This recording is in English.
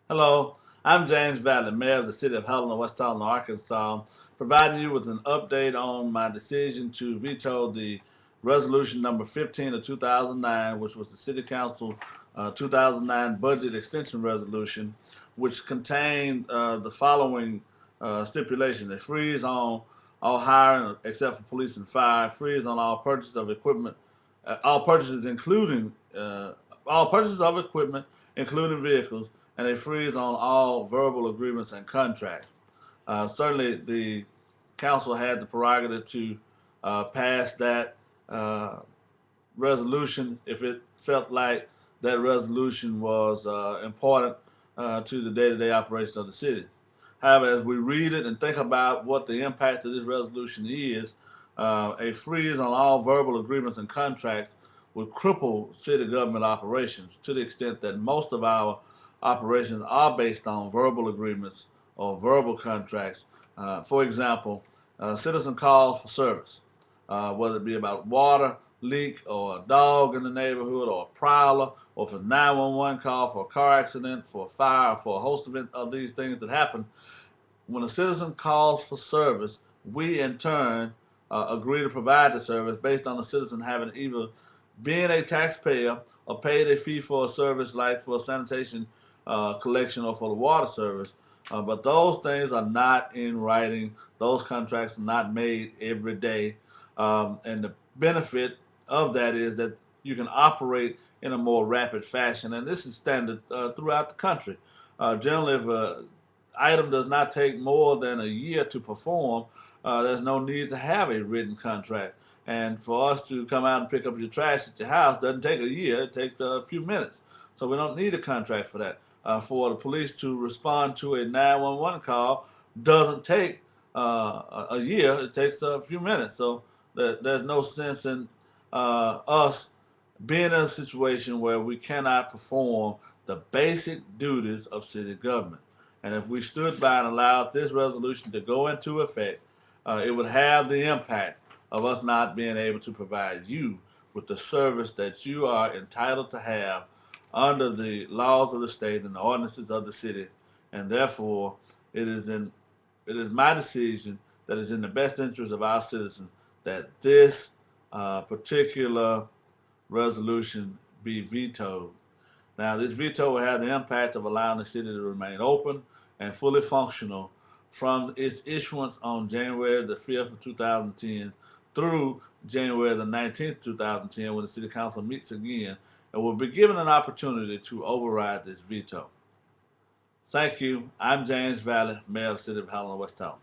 Hello, I'm James Valley, Mayor of the City of Helena-West, Arkansas, providing you with an update on my decision to veto the resolution number 15 of 2009, which was the City Council 2009 budget extension resolution, which contained the following stipulation: a freeze on all hiring except for police and fire, freeze on all purchase of equipment, all purchases including all purchases of equipment, including vehicles, and a freeze on all verbal agreements and contracts. Certainly, the council had the prerogative to pass that uh, resolution if it felt like that resolution was important to the day-to-day operations of the city. However, as we read it and think about what the impact of this resolution is, a freeze on all verbal agreements and contracts would cripple city government operations to the extent that most of our operations are based on verbal agreements or verbal contracts. For example, citizen calls for service, whether it be about water leak or a dog in the neighborhood or a prowler or for 911 call for a car accident, for a fire, for a host of these things that happen. When a citizen calls for service, we in turn agree to provide the service based on the citizen having either been a taxpayer or paid a fee for a service like for sanitation collection or for the water service. But those things are not in writing. Those contracts are not made every day. And the benefit of that is that you can operate in a more rapid fashion. And this is standard throughout the country. Generally, if an item does not take more than a year to perform, there's no need to have a written contract. And for us to come out and pick up your trash at your house doesn't take a year, it takes a few minutes. So we don't need a contract for that. For the police to respond to a 911 call doesn't take a year, it takes a few minutes. So there's no sense in us being in a situation where we cannot perform the basic duties of city government. And if we stood by and allowed this resolution to go into effect, it would have the impact of us not being able to provide you with the service that you are entitled to have under the laws of the state and the ordinances of the city. And therefore, it is in it is my decision that is in the best interest of our citizens that this particular resolution be vetoed. Now, this veto will have the impact of allowing the city to remain open and fully functional from its issuance on January the 5th of 2010 through January the 19th, 2010, when the City Council meets again and will be given an opportunity to override this veto. Thank you. I'm James Valley, Mayor of the City of Helena, West Town.